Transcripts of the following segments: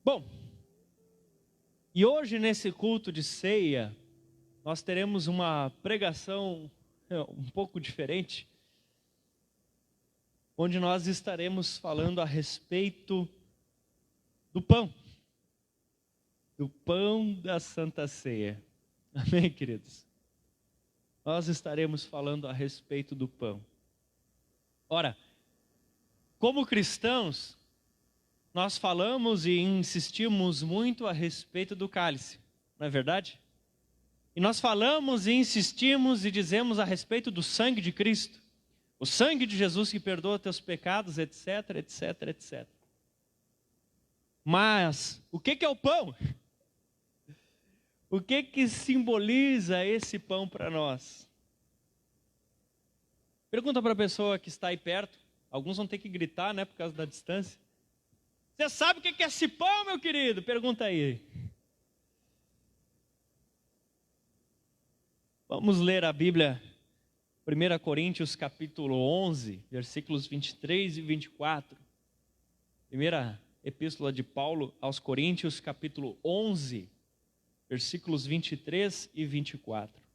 Bom, e hoje nesse culto de ceia, nós teremos uma pregação um pouco diferente, onde nós estaremos falando a respeito do pão da Santa Ceia. Amém, queridos? Nós estaremos falando a respeito do pão. Ora, como cristãos, nós falamos e insistimos muito a respeito do cálice, não é verdade? E nós falamos e insistimos e dizemos a respeito do sangue de Cristo, o sangue de Jesus que perdoa teus pecados, etc, etc, etc. Mas, o que é o pão? O que simboliza esse pão para nós? Pergunta para a pessoa que está aí perto, alguns vão ter que gritar, né, por causa da distância. Você sabe o que é esse pão, meu querido? Pergunta aí. Vamos ler a Bíblia, 1 Coríntios capítulo 11, versículos 23 e 24. Primeira epístola de Paulo aos Coríntios, capítulo 11, versículos 23 e 24.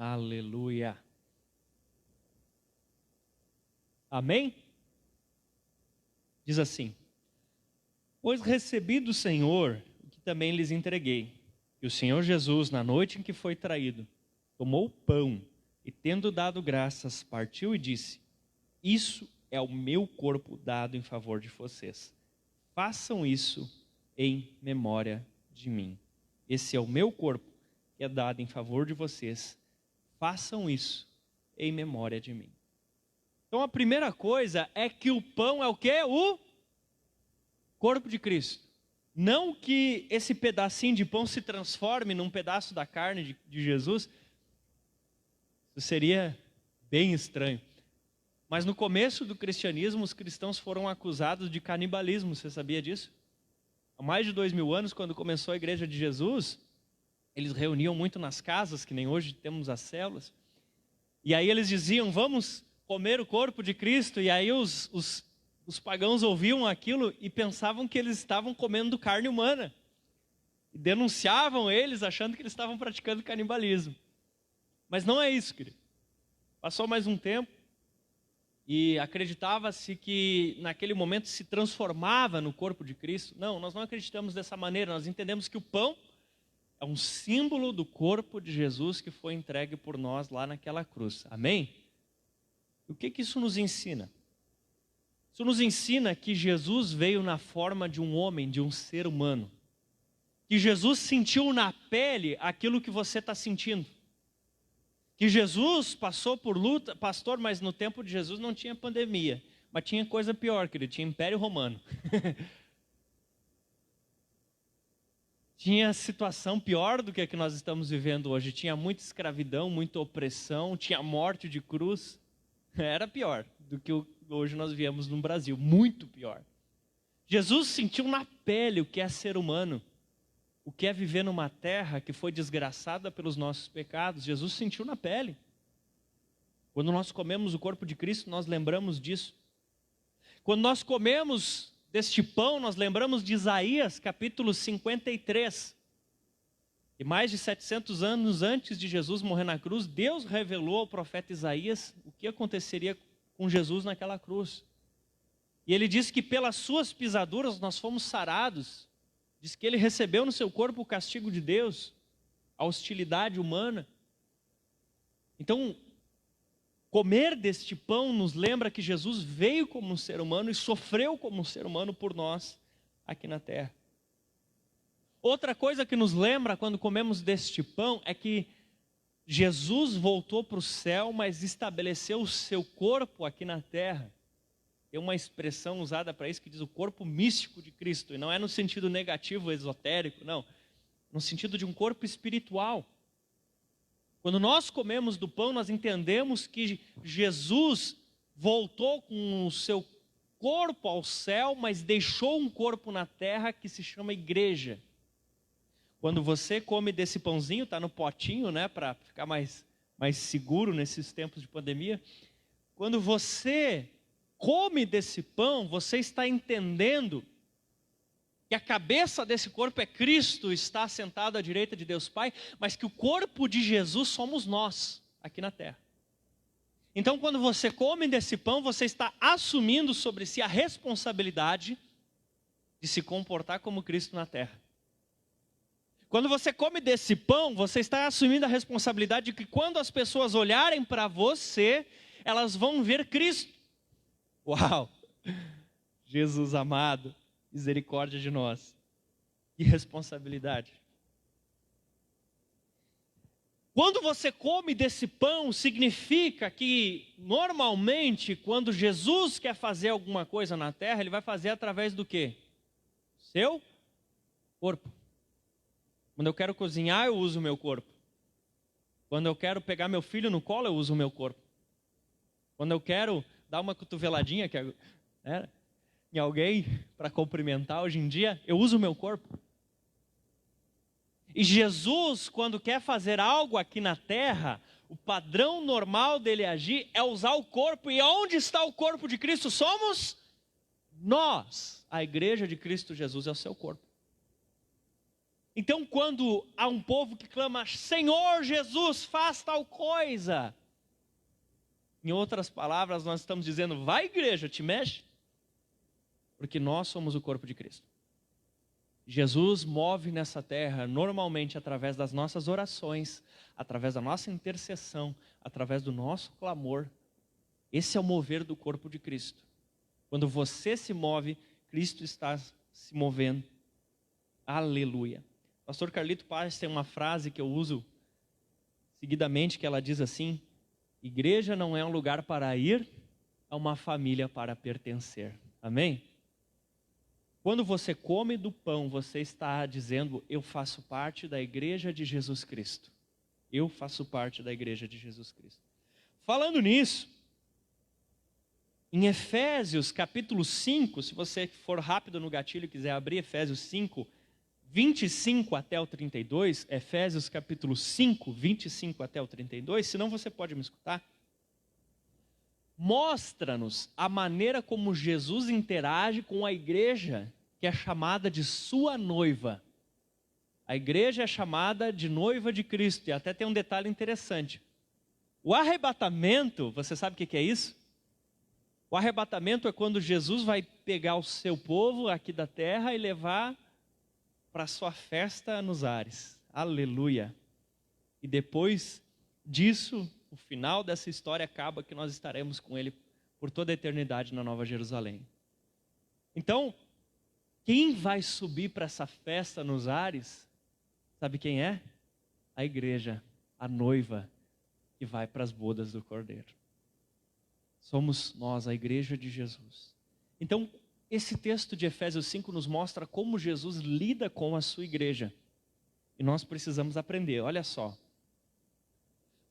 Aleluia. Amém? Diz assim: pois recebi do Senhor o que também lhes entreguei, que o Senhor Jesus, na noite em que foi traído, tomou o pão e, tendo dado graças, partiu e disse: isso é o meu corpo dado em favor de vocês. Façam isso em memória de mim. Esse é o meu corpo que é dado em favor de vocês. Façam isso em memória de mim. Então a primeira coisa é que o pão é o quê? O corpo de Cristo. Não que esse pedacinho de pão se transforme num pedaço da carne de Jesus. Isso seria bem estranho. Mas no começo do cristianismo, os cristãos foram acusados de canibalismo. Você sabia disso? Há mais de 2000 anos, quando começou a igreja de Jesus, eles reuniam muito nas casas, que nem hoje temos as células. E aí eles diziam: vamos comer o corpo de Cristo. E aí os pagãos ouviam aquilo e pensavam que eles estavam comendo carne humana. E denunciavam eles, achando que eles estavam praticando canibalismo. Mas não é isso, querido. Passou mais um tempo e acreditava-se que naquele momento se transformava no corpo de Cristo. Não, nós não acreditamos dessa maneira. Nós entendemos que o pão é um símbolo do corpo de Jesus que foi entregue por nós lá naquela cruz. Amém? O que isso nos ensina? Isso nos ensina que Jesus veio na forma de um homem, de um ser humano. Que Jesus sentiu na pele aquilo que você está sentindo. Que Jesus passou por luta, pastor, mas no tempo de Jesus não tinha pandemia. Mas tinha coisa pior, querido, tinha Império Romano. Tinha situação pior do que a que nós estamos vivendo hoje. Tinha muita escravidão, muita opressão, tinha morte de cruz. Era pior do que hoje nós vivemos no Brasil, muito pior. Jesus sentiu na pele o que é ser humano, o que é viver numa terra que foi desgraçada pelos nossos pecados. Jesus sentiu na pele. Quando nós comemos o corpo de Cristo, nós lembramos disso. Quando nós comemos deste pão, nós lembramos de Isaías, capítulo 53. E mais de 700 anos antes de Jesus morrer na cruz, Deus revelou ao profeta Isaías o que aconteceria com Jesus naquela cruz. E ele disse que pelas suas pisaduras nós fomos sarados. Diz que ele recebeu no seu corpo o castigo de Deus, a hostilidade humana. Então, comer deste pão nos lembra que Jesus veio como um ser humano e sofreu como um ser humano por nós aqui na terra. Outra coisa que nos lembra quando comemos deste pão é que Jesus voltou para o céu, mas estabeleceu o seu corpo aqui na terra. Tem uma expressão usada para isso que diz o corpo místico de Cristo. E não é no sentido negativo, esotérico, não. No sentido de um corpo espiritual. Quando nós comemos do pão, nós entendemos que Jesus voltou com o seu corpo ao céu, mas deixou um corpo na terra que se chama igreja. Quando você come desse pãozinho, está no potinho, né, para ficar mais mais seguro nesses tempos de pandemia. Quando você come desse pão, você está entendendo que a cabeça desse corpo é Cristo, está sentado à direita de Deus Pai, mas que o corpo de Jesus somos nós, aqui na terra. Então, quando você come desse pão, você está assumindo sobre si a responsabilidade de se comportar como Cristo na terra. Quando você come desse pão, você está assumindo a responsabilidade de que quando as pessoas olharem para você, elas vão ver Cristo. Uau! Jesus amado, misericórdia de nós. Que responsabilidade. Quando você come desse pão, significa que, normalmente, quando Jesus quer fazer alguma coisa na terra, Ele vai fazer através do quê? Seu corpo. Quando eu quero cozinhar, eu uso o meu corpo. Quando eu quero pegar meu filho no colo, eu uso o meu corpo. Quando eu quero dar uma cotoveladinha em alguém para cumprimentar hoje em dia, eu uso o meu corpo. E Jesus, quando quer fazer algo aqui na terra, o padrão normal dele agir é usar o corpo. E onde está o corpo de Cristo? Somos nós. A igreja de Cristo Jesus é o seu corpo. Então, quando há um povo que clama, Senhor Jesus, faz tal coisa. Em outras palavras, nós estamos dizendo, vai igreja, te mexe. Porque nós somos o corpo de Cristo. Jesus move nessa terra, normalmente através das nossas orações, através da nossa intercessão, através do nosso clamor. Esse é o mover do corpo de Cristo. Quando você se move, Cristo está se movendo. Aleluia. Pastor Carlito Paz tem uma frase que eu uso seguidamente, que ela diz assim: igreja não é um lugar para ir, é uma família para pertencer. Amém? Quando você come do pão, você está dizendo, eu faço parte da igreja de Jesus Cristo. Eu faço parte da igreja de Jesus Cristo. Falando nisso, em Efésios capítulo 5, se você for rápido no gatilho e quiser abrir Efésios 5, 25 até o 32, Efésios capítulo 5, 25 até o 32, senão você pode me escutar. Mostra-nos a maneira como Jesus interage com a igreja, que é chamada de sua noiva. A igreja é chamada de noiva de Cristo, e até tem um detalhe interessante. O arrebatamento, você sabe o que é isso? O arrebatamento é quando Jesus vai pegar o seu povo aqui da terra e levar para a sua festa nos ares. Aleluia! E depois disso, o final dessa história acaba que nós estaremos com Ele por toda a eternidade na Nova Jerusalém. Então, quem vai subir para essa festa nos ares, sabe quem é? A igreja, a noiva que vai para as bodas do Cordeiro. Somos nós, a igreja de Jesus. Então, esse texto de Efésios 5 nos mostra como Jesus lida com a sua igreja. E nós precisamos aprender, olha só.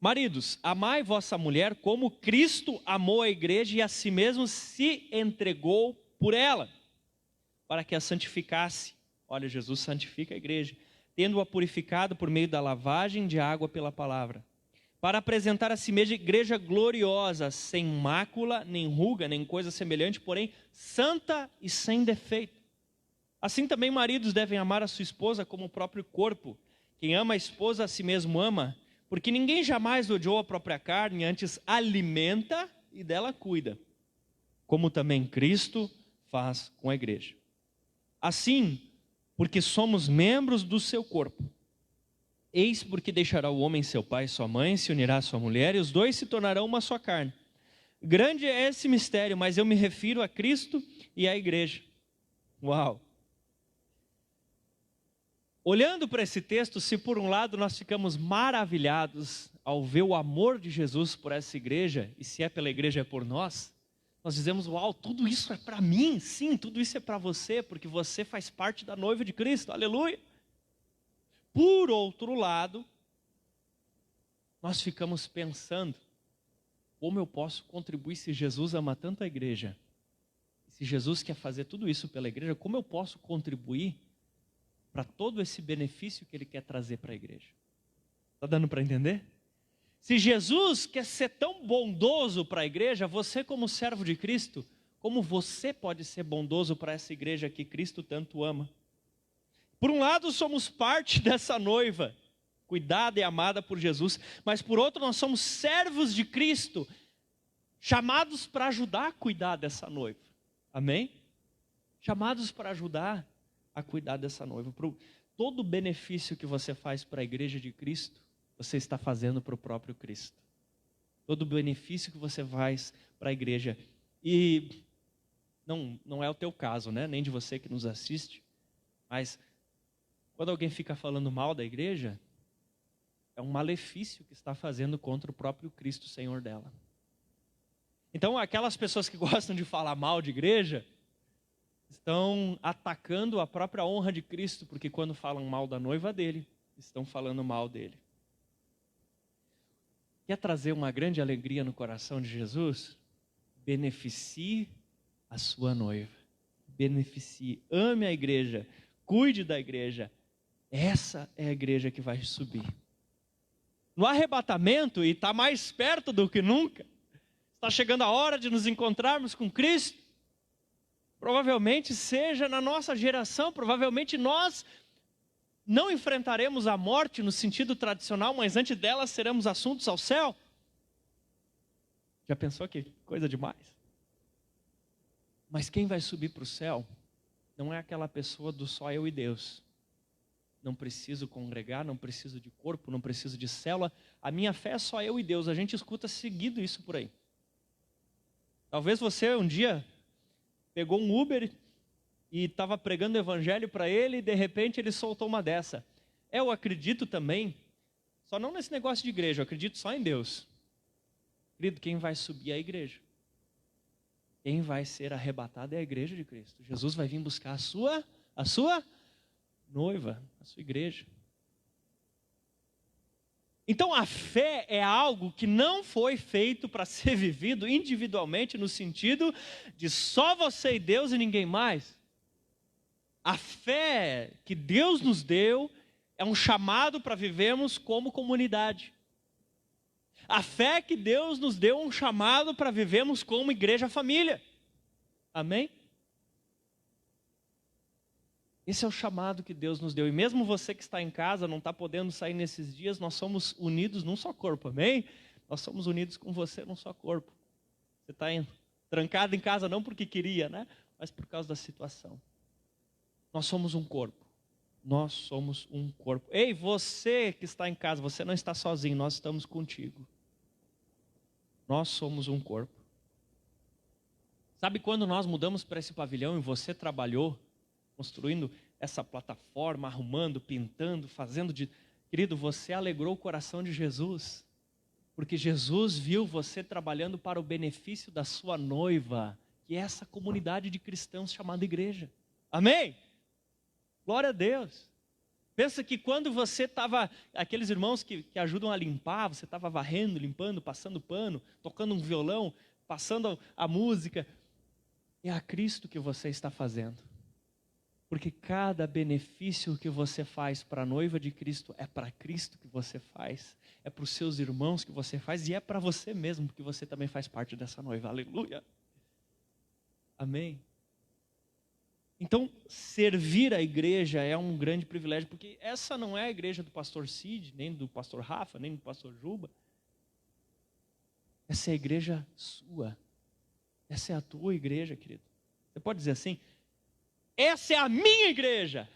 Maridos, amai vossa mulher como Cristo amou a igreja e a si mesmo se entregou por ela, para que a santificasse. Olha, Jesus santifica a igreja, tendo-a purificado por meio da lavagem de água pela palavra, para apresentar a si mesma igreja gloriosa, sem mácula, nem ruga, nem coisa semelhante, porém santa e sem defeito. Assim também maridos devem amar a sua esposa como o próprio corpo. Quem ama a esposa a si mesmo ama, porque ninguém jamais odiou a própria carne, antes alimenta e dela cuida, como também Cristo faz com a igreja. Assim, porque somos membros do seu corpo. Eis porque deixará o homem seu pai e sua mãe, se unirá à sua mulher, e os dois se tornarão uma só carne. Grande é esse mistério, mas eu me refiro a Cristo e à igreja. Uau! Olhando para esse texto, se por um lado nós ficamos maravilhados ao ver o amor de Jesus por essa igreja, e se é pela igreja é por nós, nós dizemos, uau, tudo isso é para mim, sim, tudo isso é para você, porque você faz parte da noiva de Cristo, aleluia. Por outro lado, nós ficamos pensando, como eu posso contribuir se Jesus ama tanto a igreja? Se Jesus quer fazer tudo isso pela igreja, como eu posso contribuir para todo esse benefício que Ele quer trazer para a igreja? Está dando para entender? Se Jesus quer ser tão bondoso para a igreja, você como servo de Cristo, como você pode ser bondoso para essa igreja que Cristo tanto ama? Por um lado, somos parte dessa noiva, cuidada e amada por Jesus, mas por outro, nós somos servos de Cristo, chamados para ajudar a cuidar dessa noiva. Amém? Chamados para ajudar a cuidar dessa noiva. Todo o benefício que você faz para a igreja de Cristo, você está fazendo para o próprio Cristo. Todo o benefício que você faz para a igreja. E não é o teu caso, né? Nem de você que nos assiste. Mas quando alguém fica falando mal da igreja, é um malefício que está fazendo contra o próprio Cristo, Senhor dela. Então, aquelas pessoas que gostam de falar mal de igreja, estão atacando a própria honra de Cristo, porque quando falam mal da noiva dele, estão falando mal dele. Quer trazer uma grande alegria no coração de Jesus? Beneficie a sua noiva. Beneficie, ame a igreja, cuide da igreja. Essa é a igreja que vai subir. No arrebatamento, e está mais perto do que nunca, está chegando a hora de nos encontrarmos com Cristo. Provavelmente seja na nossa geração, provavelmente nós não enfrentaremos a morte no sentido tradicional, mas antes dela seremos assuntos ao céu. Já pensou que coisa demais? Mas quem vai subir para o céu não é aquela pessoa do só eu e Deus. Não preciso congregar, não preciso de corpo, não preciso de célula. A minha fé é só eu e Deus. A gente escuta seguido isso por aí. Talvez você um dia pegou um Uber e estava pregando o evangelho para ele e de repente ele soltou uma dessa. Eu acredito também, só não nesse negócio de igreja, eu acredito só em Deus. Querido, quem vai subir é a igreja. Quem vai ser arrebatado é a igreja de Cristo. Jesus vai vir buscar a sua noiva, a sua igreja. Então a fé é algo que não foi feito para ser vivido individualmente no sentido de só você e Deus e ninguém mais. A fé que Deus nos deu é um chamado para vivermos como comunidade. A fé que Deus nos deu é um chamado para vivermos como igreja família. Amém? Esse é o chamado que Deus nos deu. E mesmo você que está em casa, não está podendo sair nesses dias, nós somos unidos num só corpo, amém? Nós somos unidos com você num só corpo. Você está trancado em casa não porque queria, né? Mas por causa da situação. Nós somos um corpo. Nós somos um corpo. Ei, você que está em casa, você não está sozinho, nós estamos contigo. Nós somos um corpo. Sabe quando nós mudamos para esse pavilhão e você trabalhou, construindo essa plataforma, arrumando, pintando, fazendo de... Querido, você alegrou o coração de Jesus, porque Jesus viu você trabalhando para o benefício da sua noiva, que é essa comunidade de cristãos chamada igreja. Amém? Glória a Deus. Pensa que quando você estava, aqueles irmãos que ajudam a limpar, você estava varrendo, limpando, passando pano, tocando um violão, passando a música, é a Cristo que você está fazendo. Porque cada benefício que você faz para a noiva de Cristo é para Cristo que você faz, é para os seus irmãos que você faz e é para você mesmo, porque você também faz parte dessa noiva. Aleluia. Amém. Então, servir a igreja é um grande privilégio, porque essa não é a igreja do pastor Cid, nem do pastor Rafa, nem do pastor Juba. Essa é a igreja sua. Essa é a tua igreja, querido. Você pode dizer assim, essa é a minha igreja.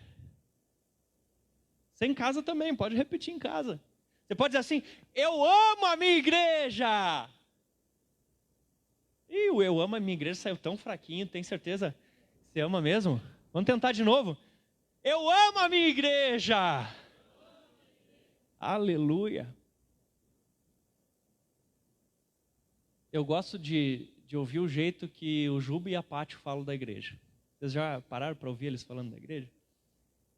Você em casa também, pode repetir em casa. Você pode dizer assim, eu amo a minha igreja. E o eu amo a minha igreja saiu tão fraquinho, tem certeza? Você ama mesmo? Vamos tentar de novo. Eu amo a minha igreja. Aleluia. Eu gosto de ouvir o jeito que o Juba e a Pátio falam da igreja. Vocês já pararam para ouvir eles falando da igreja?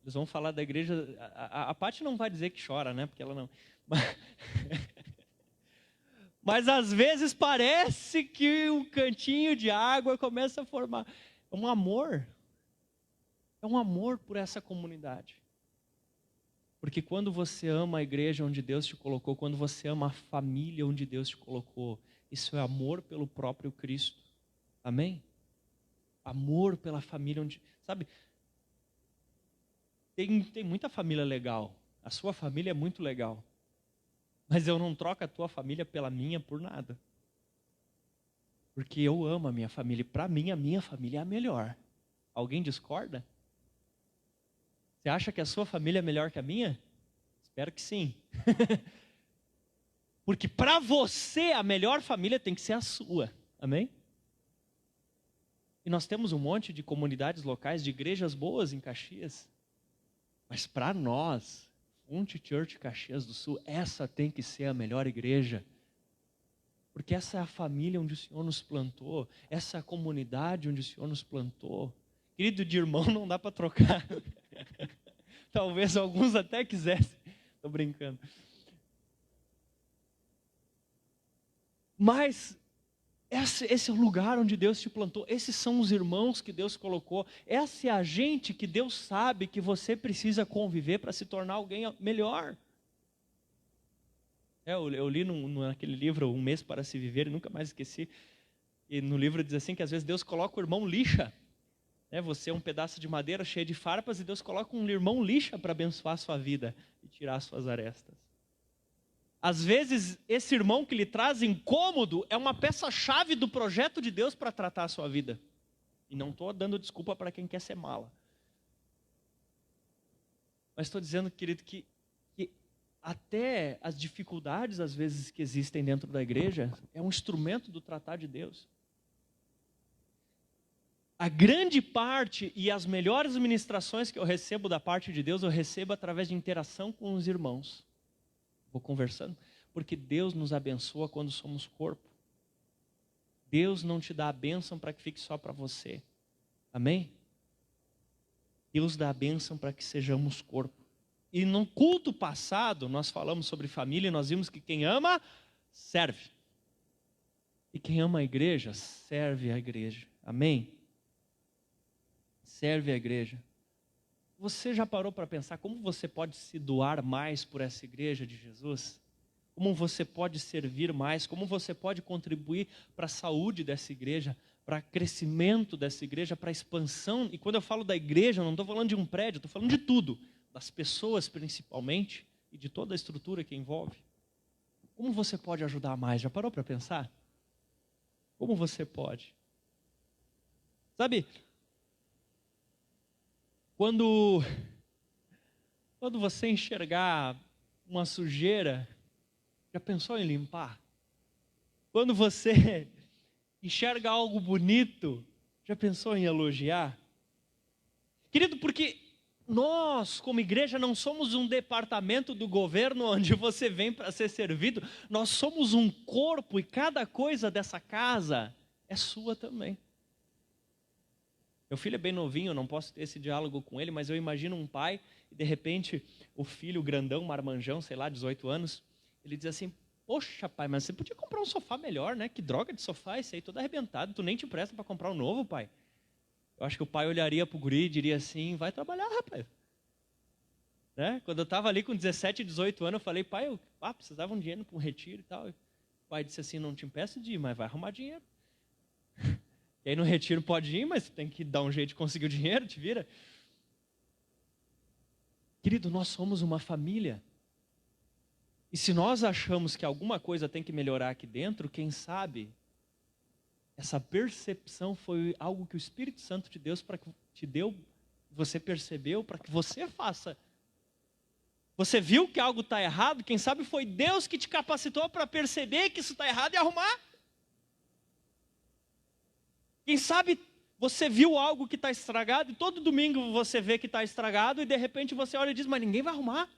Eles vão falar da igreja. A Pátio não vai dizer que chora, né? Porque ela não. Mas às vezes parece que um cantinho de água começa a formar. É um amor. É um amor por essa comunidade. Porque quando você ama a igreja onde Deus te colocou, quando você ama a família onde Deus te colocou, isso é amor pelo próprio Cristo. Amém? Amor pela família onde... Sabe, tem muita família legal. A sua família é muito legal. Mas eu não troco a tua família pela minha por nada. Porque eu amo a minha família. E para mim, a minha família é a melhor. Alguém discorda? Você acha que a sua família é melhor que a minha? Espero que sim. Porque para você, a melhor família tem que ser a sua. Amém? E nós temos um monte de comunidades locais, de igrejas boas em Caxias. Mas para nós, Fonte Church Caxias do Sul, essa tem que ser a melhor igreja. Porque essa é a família onde o Senhor nos plantou. Essa é a comunidade onde o Senhor nos plantou. Querido, de irmão não dá para trocar. Talvez alguns até quisessem. Estou brincando. Mas esse é o lugar onde Deus te plantou. Esses são os irmãos que Deus colocou. Essa é a gente que Deus sabe que você precisa conviver para se tornar alguém melhor. Eu li naquele livro, Um Mês para Se Viver, e nunca mais esqueci. E no livro diz assim que às vezes Deus coloca o irmão lixa. Você é um pedaço de madeira cheio de farpas e Deus coloca um irmão lixa para abençoar a sua vida e tirar as suas arestas. Às vezes, esse irmão que lhe traz incômodo é uma peça-chave do projeto de Deus para tratar a sua vida. E não estou dando desculpa para quem quer ser mala. Mas estou dizendo, querido, que até as dificuldades, às vezes, que existem dentro da igreja, é um instrumento do tratar de Deus. A grande parte e as melhores ministrações que eu recebo da parte de Deus, eu recebo através de interação com os irmãos. Vou conversando, porque Deus nos abençoa quando somos corpo. Deus não te dá a bênção para que fique só para você. Amém? Deus dá a bênção para que sejamos corpo. E no culto passado, nós falamos sobre família e nós vimos que quem ama, serve. E quem ama a igreja, serve a igreja. Amém? Serve a igreja. Você já parou para pensar como você pode se doar mais por essa igreja de Jesus? Como você pode servir mais? Como você pode contribuir para a saúde dessa igreja, para o crescimento dessa igreja, para a expansão? E quando eu falo da igreja, eu não estou falando de um prédio, estou falando de tudo. Das pessoas principalmente e de toda a estrutura que envolve. Como você pode ajudar mais? Já parou para pensar? Como você pode? Sabe, quando você enxergar uma sujeira, já pensou em limpar? Quando você enxerga algo bonito, já pensou em elogiar? Querido, porque nós, como igreja, não somos um departamento do governo onde você vem para ser servido. Nós somos um corpo e cada coisa dessa casa é sua também. Meu filho é bem novinho, eu não posso ter esse diálogo com ele, mas eu imagino um pai e de repente o filho grandão, marmanjão, sei lá, 18 anos, ele diz assim: poxa pai, mas você podia comprar um sofá melhor, né? Que droga de sofá esse aí, todo arrebentado, tu nem te empresta para comprar um novo, pai. Eu acho que o pai olharia para o guri e diria assim: vai trabalhar, rapaz. Né? Quando eu estava ali com 17, 18 anos, eu falei: pai, eu precisava de um dinheiro para um retiro e tal. O pai disse assim: não te impeço de ir, mas vai arrumar dinheiro. E aí no retiro pode ir, mas tem que dar um jeito de conseguir o dinheiro, te vira. Querido, nós somos uma família. E se nós achamos que alguma coisa tem que melhorar aqui dentro, quem sabe essa percepção foi algo que o Espírito Santo de Deus te deu, você percebeu, para que você faça. Você viu que algo está errado, quem sabe foi Deus que te capacitou para perceber que isso está errado e arrumar. Quem sabe você viu algo que está estragado e todo domingo você vê que está estragado e de repente você olha e diz: mas ninguém vai arrumar.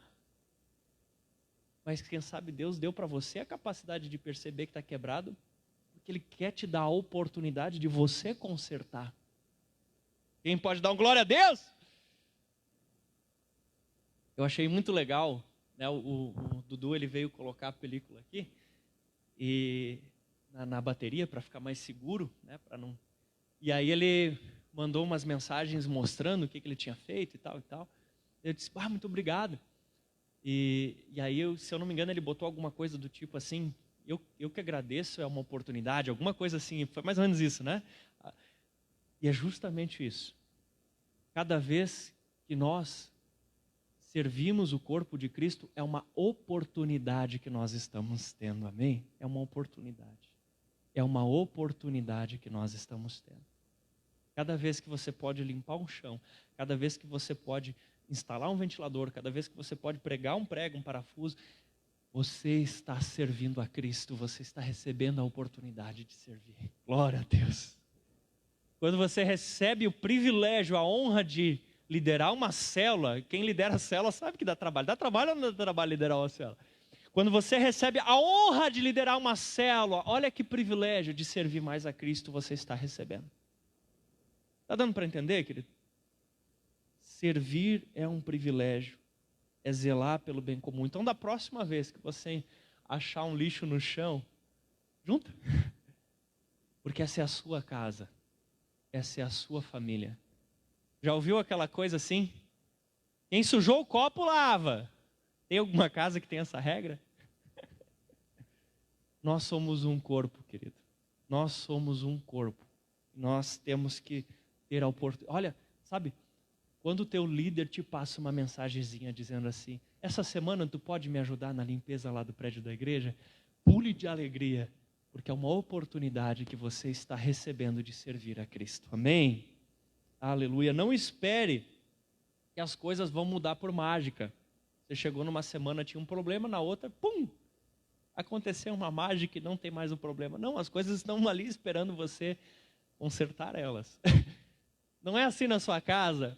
Mas quem sabe Deus deu para você a capacidade de perceber que está quebrado, porque Ele quer te dar a oportunidade de você consertar. Quem pode dar um glória a Deus? Eu achei muito legal, né? O Dudu, ele veio colocar a película aqui e na bateria para ficar mais seguro, né? Para não. E aí ele mandou umas mensagens mostrando o que ele tinha feito e tal e tal. Eu disse: muito obrigado. E aí, se eu não me engano, ele botou alguma coisa do tipo assim, eu que agradeço, é uma oportunidade, alguma coisa assim, foi mais ou menos isso, né? E é justamente isso. Cada vez que nós servimos o corpo de Cristo, é uma oportunidade que nós estamos tendo, amém? É uma oportunidade. É uma oportunidade que nós estamos tendo. Cada vez que você pode limpar um chão, cada vez que você pode instalar um ventilador, cada vez que você pode pregar um prego, um parafuso, você está servindo a Cristo, você está recebendo a oportunidade de servir. Glória a Deus. Quando você recebe o privilégio, a honra de liderar uma célula, quem lidera a célula sabe que dá trabalho. Dá trabalho ou não dá trabalho liderar uma célula? Quando você recebe a honra de liderar uma célula, olha que privilégio de servir mais a Cristo você está recebendo. Está dando para entender, querido? Servir é um privilégio, é zelar pelo bem comum. Então, da próxima vez que você achar um lixo no chão, junta. Porque essa é a sua casa, essa é a sua família. Já ouviu aquela coisa assim? Quem sujou o copo, lava. Tem alguma casa que tem essa regra? Nós somos um corpo, querido. Nós somos um corpo. Nós temos que ter a oportunidade. Olha, sabe, quando o teu líder te passa uma mensagenzinha dizendo assim, essa semana tu pode me ajudar na limpeza lá do prédio da igreja? Pule de alegria, porque é uma oportunidade que você está recebendo de servir a Cristo. Amém? Aleluia. Não espere que as coisas vão mudar por mágica. Você chegou numa semana, tinha um problema, na outra, pum! Aconteceu uma mágica e não tem mais um problema. Não, as coisas estão ali esperando você consertar elas. Não é assim na sua casa?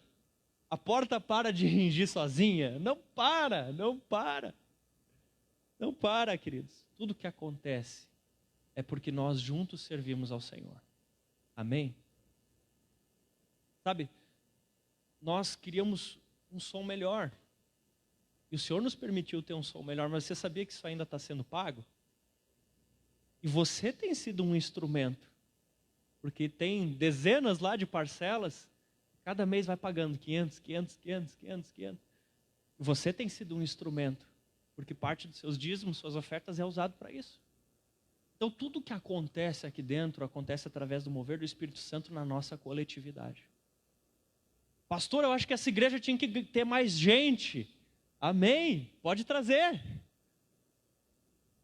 A porta para de ringir sozinha? Não para, não para. Não para, queridos. Tudo que acontece é porque nós juntos servimos ao Senhor. Amém? Sabe, nós queríamos um som melhor. E o Senhor nos permitiu ter um som melhor, mas você sabia que isso ainda está sendo pago? E você tem sido um instrumento. Porque tem dezenas lá de parcelas, cada mês vai pagando 500, 500, 500, 500, 500. E você tem sido um instrumento, porque parte dos seus dízimos, suas ofertas é usado para isso. Então tudo que acontece aqui dentro, acontece através do mover do Espírito Santo na nossa coletividade. Pastor, eu acho que essa igreja tinha que ter mais gente. Amém? Pode trazer.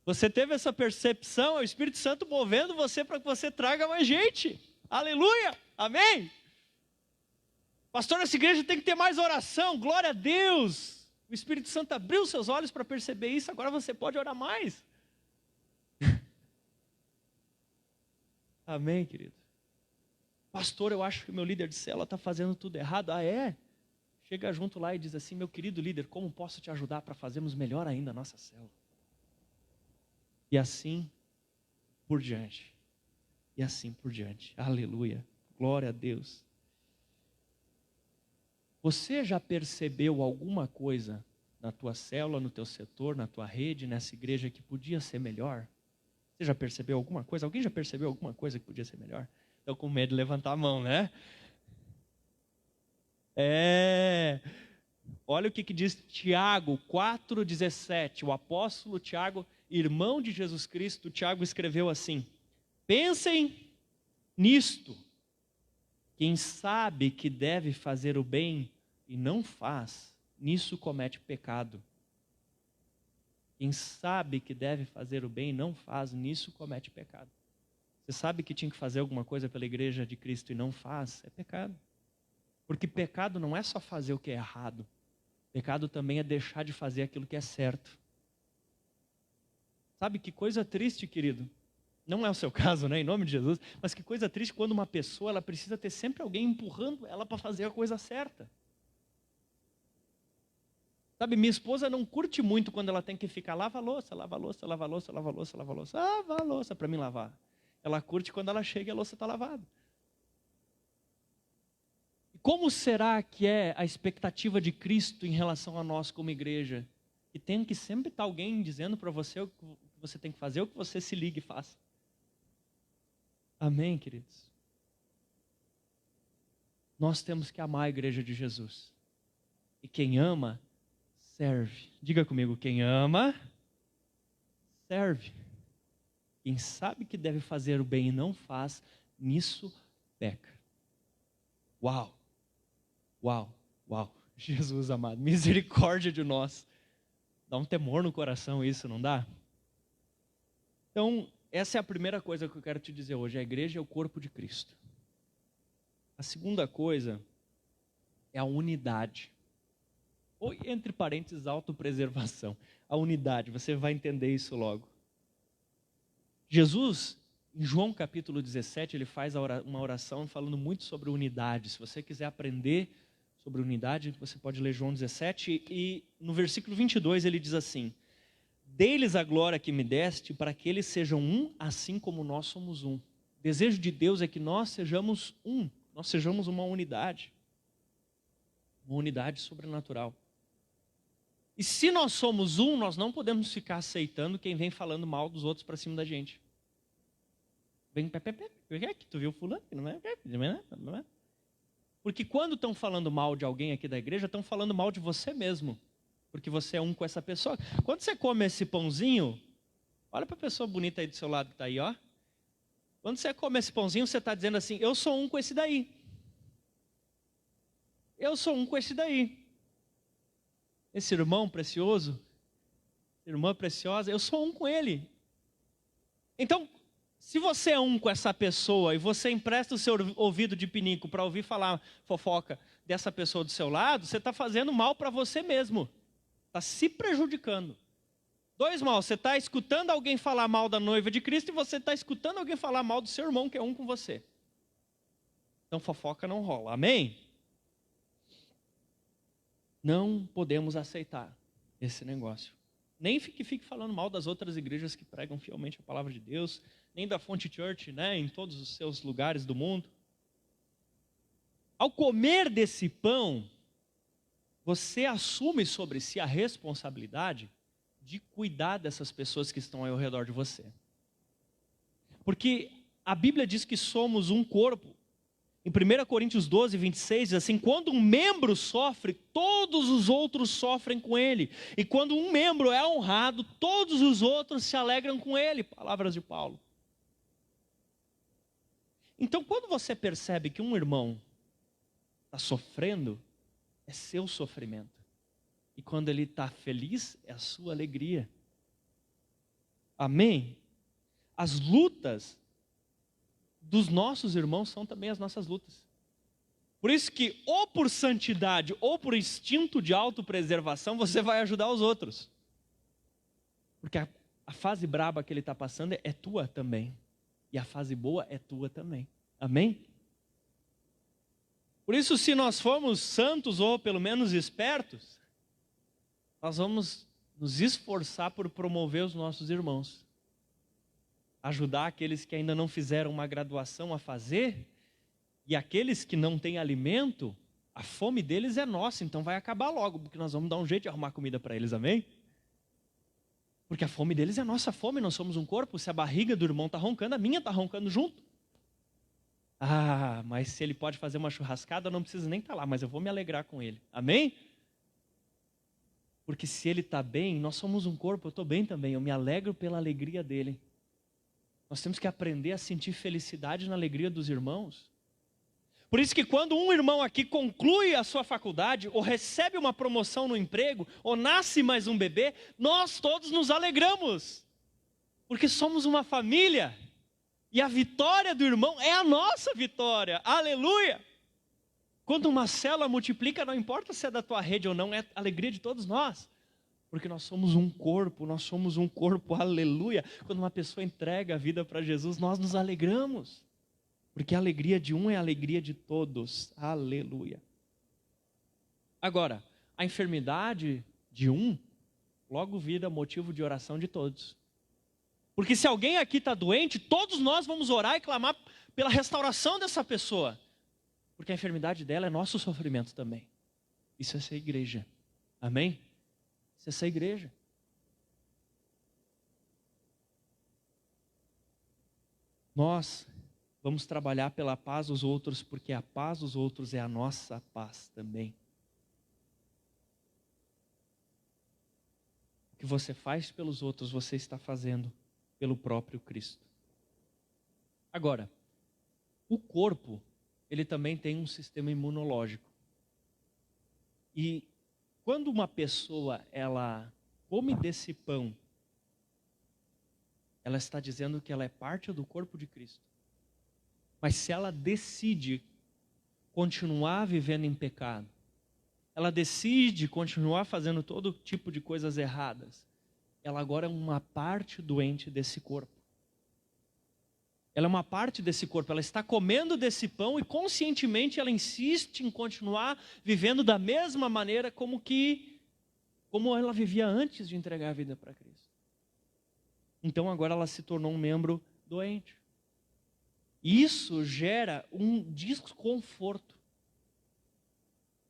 Você teve essa percepção, é o Espírito Santo movendo você para que você traga mais gente. Aleluia! Amém? Pastor, essa igreja tem que ter mais oração. Glória a Deus! O Espírito Santo abriu seus olhos para perceber isso, agora você pode orar mais. Amém, querido? Pastor, eu acho que o meu líder de célula está fazendo tudo errado. Ah, é? Chega junto lá e diz assim, meu querido líder, como posso te ajudar para fazermos melhor ainda a nossa célula? E assim por diante. E assim por diante. Aleluia. Glória a Deus. Você já percebeu alguma coisa na tua célula, no teu setor, na tua rede, nessa igreja que podia ser melhor? Você já percebeu alguma coisa? Alguém já percebeu alguma coisa que podia ser melhor? Estou com medo de levantar a mão, né? Olha o que diz Tiago 4,17. O apóstolo Tiago, irmão de Jesus Cristo, Tiago escreveu assim: pensem nisto. Quem sabe que deve fazer o bem e não faz, nisso comete pecado. Quem sabe que deve fazer o bem e não faz, nisso comete pecado. Você sabe que tinha que fazer alguma coisa pela igreja de Cristo e não faz? É pecado. Porque pecado não é só fazer o que é errado. Pecado também é deixar de fazer aquilo que é certo. Sabe que coisa triste, querido? Não é o seu caso, né? Em nome de Jesus. Mas que coisa triste quando uma pessoa ela precisa ter sempre alguém empurrando ela para fazer a coisa certa. Sabe, minha esposa não curte muito quando ela tem que ficar lava a louça, lava a louça, lava a louça, lava a louça, lava a louça. Lava a louça para mim lavar. Ela curte quando ela chega e a louça está lavada. E como será que é a expectativa de Cristo em relação a nós como igreja? Que tem que sempre estar alguém dizendo para você o que você tem que fazer, ou que você se ligue e faça. Amém, queridos? Nós temos que amar a igreja de Jesus. E quem ama, serve. Diga comigo, quem ama, serve. Quem sabe que deve fazer o bem e não faz, nisso peca. Uau, uau, uau. Jesus amado, misericórdia de nós. Dá um temor no coração isso, não dá? Então, essa é a primeira coisa que eu quero te dizer hoje. A igreja é o corpo de Cristo. A segunda coisa é a unidade. Ou, entre parênteses, autopreservação. A unidade, você vai entender isso logo. Jesus, em João capítulo 17, ele faz uma oração falando muito sobre unidade. Se você quiser aprender sobre unidade, você pode ler João 17. E no versículo 22 ele diz assim: dei-lhes a glória que me deste, para que eles sejam um, assim como nós somos um. O desejo de Deus é que nós sejamos um. Nós sejamos uma unidade sobrenatural. E se nós somos um, nós não podemos ficar aceitando quem vem falando mal dos outros para cima da gente. Vem, que tu viu fulano? Não é? Porque quando estão falando mal de alguém aqui da igreja, estão falando mal de você mesmo. Porque você é um com essa pessoa. Quando você come esse pãozinho, olha para a pessoa bonita aí do seu lado que está aí, ó. Quando você come esse pãozinho, você está dizendo assim: eu sou um com esse daí. Eu sou um com esse daí. Esse irmão precioso, irmã preciosa, eu sou um com ele. Então, se você é um com essa pessoa e você empresta o seu ouvido de pinico para ouvir falar fofoca dessa pessoa do seu lado, você está fazendo mal para você mesmo. Está se prejudicando. Dois mal, você está escutando alguém falar mal da noiva de Cristo e você está escutando alguém falar mal do seu irmão que é um com você. Então fofoca não rola, amém? Não podemos aceitar esse negócio. Nem que fique falando mal das outras igrejas que pregam fielmente a palavra de Deus, nem da Fonte Church, né, em todos os seus lugares do mundo. Ao comer desse pão, você assume sobre si a responsabilidade de cuidar dessas pessoas que estão ao redor de você. Porque a Bíblia diz que somos um corpo. Em 1 Coríntios 12, 26, diz assim: quando um membro sofre, todos os outros sofrem com ele. E quando um membro é honrado, todos os outros se alegram com ele. Palavras de Paulo. Então, quando você percebe que um irmão está sofrendo, é seu sofrimento. E quando ele está feliz, é a sua alegria. Amém? As lutas dos nossos irmãos são também as nossas lutas. Por isso que, ou por santidade, ou por instinto de autopreservação, você vai ajudar os outros. Porque a fase braba que ele está passando é tua também. E a fase boa é tua também. Amém? Por isso, se nós formos santos, ou pelo menos espertos, nós vamos nos esforçar por promover os nossos irmãos. Ajudar aqueles que ainda não fizeram uma graduação a fazer, e aqueles que não têm alimento, a fome deles é nossa, então vai acabar logo, porque nós vamos dar um jeito de arrumar comida para eles, amém? Porque a fome deles é a nossa fome, nós somos um corpo. Se a barriga do irmão está roncando, a minha está roncando junto. Ah, mas se ele pode fazer uma churrascada, eu não preciso nem estar lá, mas eu vou me alegrar com ele, amém? Porque se ele está bem, nós somos um corpo, eu estou bem também, eu me alegro pela alegria dele. Nós temos que aprender a sentir felicidade na alegria dos irmãos. Por isso que quando um irmão aqui conclui a sua faculdade, ou recebe uma promoção no emprego, ou nasce mais um bebê, nós todos nos alegramos. Porque somos uma família. E a vitória do irmão é a nossa vitória. Aleluia! Quando uma célula multiplica, não importa se é da tua rede ou não, é a alegria de todos nós. Porque nós somos um corpo, aleluia. Quando uma pessoa entrega a vida para Jesus, nós nos alegramos. Porque a alegria de um é a alegria de todos, aleluia. Agora, a enfermidade de um, logo vira motivo de oração de todos. Porque se alguém aqui está doente, todos nós vamos orar e clamar pela restauração dessa pessoa. Porque a enfermidade dela é nosso sofrimento também. Isso é ser igreja, amém? Essa igreja. Nós vamos trabalhar pela paz dos outros, porque a paz dos outros é a nossa paz também. você faz pelos outros, você está fazendo pelo próprio Cristo. Agora, o corpo, ele também tem um sistema imunológico. E quando uma pessoa, ela come desse pão, ela está dizendo que ela é parte do corpo de Cristo. Mas se ela decide continuar vivendo em pecado, ela decide continuar fazendo todo tipo de coisas erradas, ela agora é uma parte doente desse corpo. Ela é uma parte desse corpo, ela está comendo desse pão e conscientemente ela insiste em continuar vivendo da mesma maneira como ela vivia antes de entregar a vida para Cristo. Então agora ela se tornou um membro doente. Isso gera um desconforto.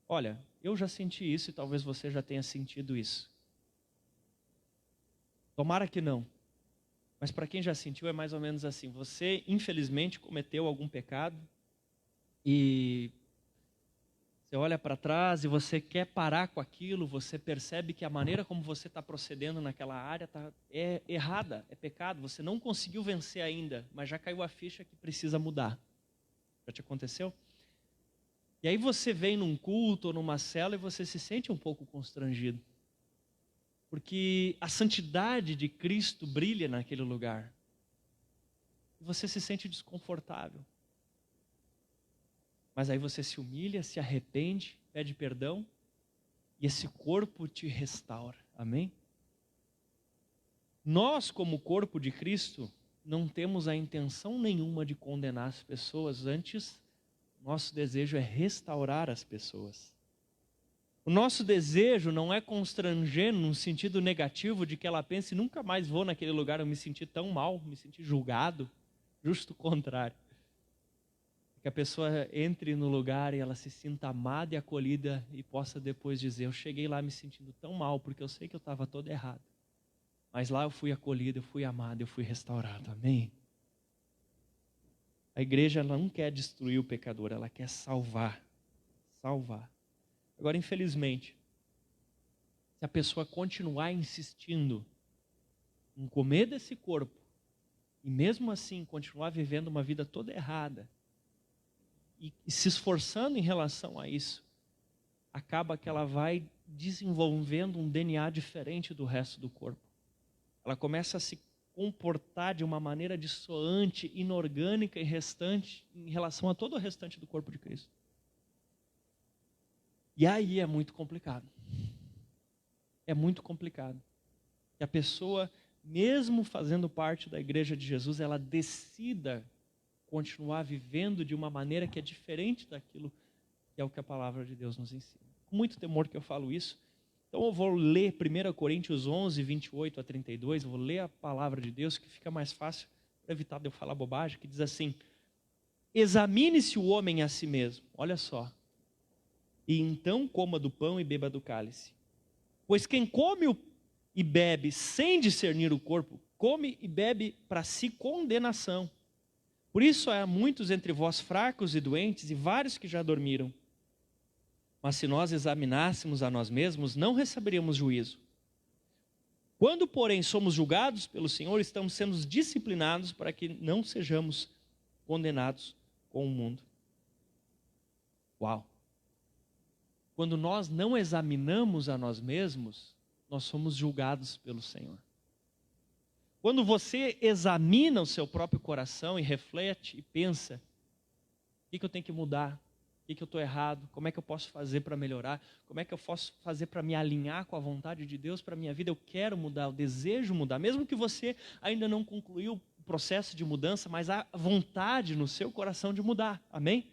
Olha, eu já senti isso e talvez você já tenha sentido isso. Tomara que não. Mas para quem já sentiu é mais ou menos assim. Você, infelizmente, cometeu algum pecado e você olha para trás e você quer parar com aquilo, você percebe que a maneira como você está procedendo naquela área é errada, é pecado. Você não conseguiu vencer ainda, mas já caiu a ficha que precisa mudar. Já te aconteceu? E aí você vem num culto ou numa cela e você se sente um pouco constrangido. Porque a santidade de Cristo brilha naquele lugar. E você se sente desconfortável. Mas aí você se humilha, se arrepende, pede perdão. E esse corpo te restaura. Amém? Nós, como corpo de Cristo, não temos a intenção nenhuma de condenar as pessoas. Antes, nosso desejo é restaurar as pessoas. O nosso desejo não é constranger num sentido negativo de que ela pense, nunca mais vou naquele lugar, eu me senti tão mal, me senti julgado. Justo o contrário. Que a pessoa entre no lugar e ela se sinta amada e acolhida e possa depois dizer, eu cheguei lá me sentindo tão mal, porque eu sei que eu estava todo errado. Mas lá eu fui acolhido, eu fui amado, eu fui restaurado. Amém? A igreja ela não quer destruir o pecador, ela quer salvar. Salvar. Agora, infelizmente, se a pessoa continuar insistindo em comer desse corpo, e mesmo assim continuar vivendo uma vida toda errada, e se esforçando em relação a isso, acaba que ela vai desenvolvendo um DNA diferente do resto do corpo. Ela começa a se comportar de uma maneira dissoante, inorgânica e restante em relação a todo o restante do corpo de Cristo. E aí é muito complicado. É muito complicado. Que a pessoa, mesmo fazendo parte da igreja de Jesus, ela decida continuar vivendo de uma maneira que é diferente daquilo que é o que a palavra de Deus nos ensina. Com muito temor que eu falo isso. Então eu vou ler 1 Coríntios 11, 28 a 32, eu vou ler a palavra de Deus, que fica mais fácil para evitar de eu falar bobagem, que diz assim, examine-se o homem a si mesmo, olha só, e então coma do pão e beba do cálice. Pois quem come e bebe sem discernir o corpo, come e bebe para si condenação. Por isso há muitos entre vós fracos e doentes, e vários que já dormiram. Mas se nós examinássemos a nós mesmos, não receberíamos juízo. Quando, porém, somos julgados pelo Senhor, estamos sendo disciplinados para que não sejamos condenados com o mundo. Uau! Quando nós não examinamos a nós mesmos, nós somos julgados pelo Senhor. Quando você examina o seu próprio coração e reflete e pensa, o que eu tenho que mudar? O que eu estou errado? Como é que eu posso fazer para melhorar? Como é que eu posso fazer para me alinhar com a vontade de Deus para a minha vida? Eu quero mudar, eu desejo mudar. Mesmo que você ainda não concluiu o processo de mudança, mas há vontade no seu coração de mudar. Amém?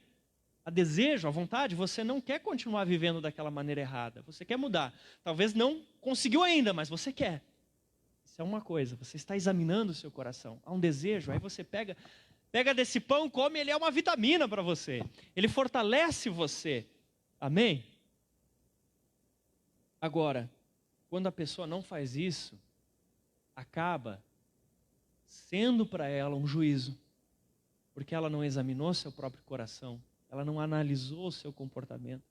A desejo, a vontade, você não quer continuar vivendo daquela maneira errada. Você quer mudar. Talvez não conseguiu ainda, mas você quer. Isso é uma coisa, você está examinando o seu coração. Há um desejo, aí você pega desse pão, come, ele é uma vitamina para você. Ele fortalece você. Amém? Agora, quando a pessoa não faz isso, acaba sendo para ela um juízo. Porque ela não examinou seu próprio coração. Ela não analisou o seu comportamento.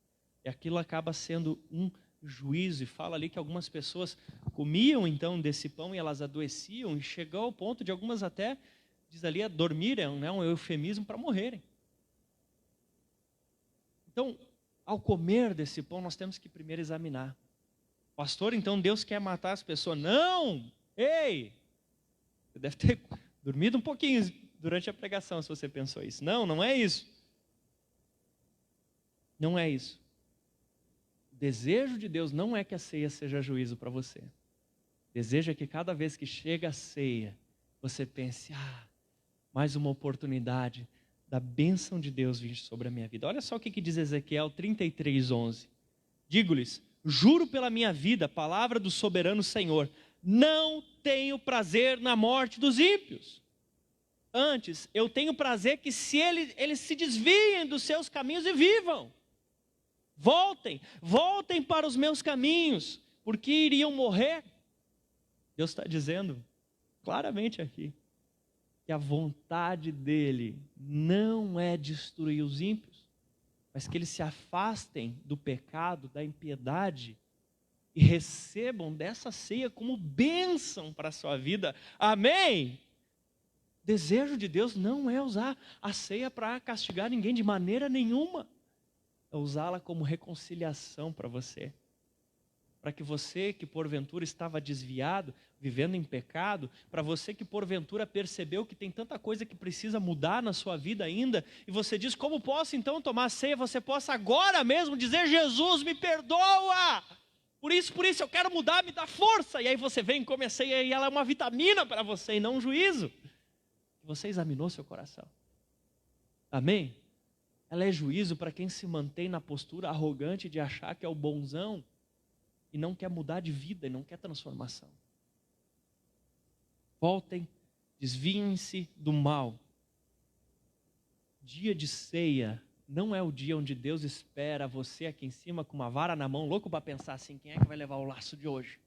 E aquilo acaba sendo um juízo. E fala ali que algumas pessoas comiam então desse pão e elas adoeciam, e chegou ao ponto de algumas até, diz ali, a dormirem, né, um eufemismo, para morrerem. Então, ao comer desse pão, nós temos que primeiro examinar. Pastor, então Deus quer matar as pessoas. Não! Ei! Você deve ter dormido um pouquinho durante a pregação, se você pensou isso. Não, não é isso. Não é isso. O desejo de Deus não é que a ceia seja juízo para você. O desejo é que cada vez que chega a ceia, você pense, mais uma oportunidade da bênção de Deus vir sobre a minha vida. Olha só o que diz Ezequiel 33:11. Digo-lhes, juro pela minha vida, palavra do soberano Senhor, não tenho prazer na morte dos ímpios. Antes, eu tenho prazer que se eles se desviem dos seus caminhos e vivam. Voltem para os meus caminhos, porque iriam morrer. Deus está dizendo claramente aqui que a vontade dele não é destruir os ímpios, mas que eles se afastem do pecado, da impiedade, e recebam dessa ceia como bênção para a sua vida. Amém? Desejo de Deus não é usar a ceia para castigar ninguém de maneira nenhuma. É usá-la como reconciliação para você. Para que você que porventura estava desviado, vivendo em pecado, para você que porventura percebeu que tem tanta coisa que precisa mudar na sua vida ainda, e você diz, como posso então tomar ceia? Você possa agora mesmo dizer, Jesus me perdoa, por isso eu quero mudar, me dá força. E aí você vem e come a ceia e ela é uma vitamina para você e não um juízo. Você examinou seu coração. Amém? Ela é juízo para quem se mantém na postura arrogante de achar que é o bonzão e não quer mudar de vida, e não quer transformação. Voltem, desviem-se do mal. Dia de ceia não é o dia onde Deus espera você aqui em cima com uma vara na mão, louco para pensar assim, quem é que vai levar o laço de hoje?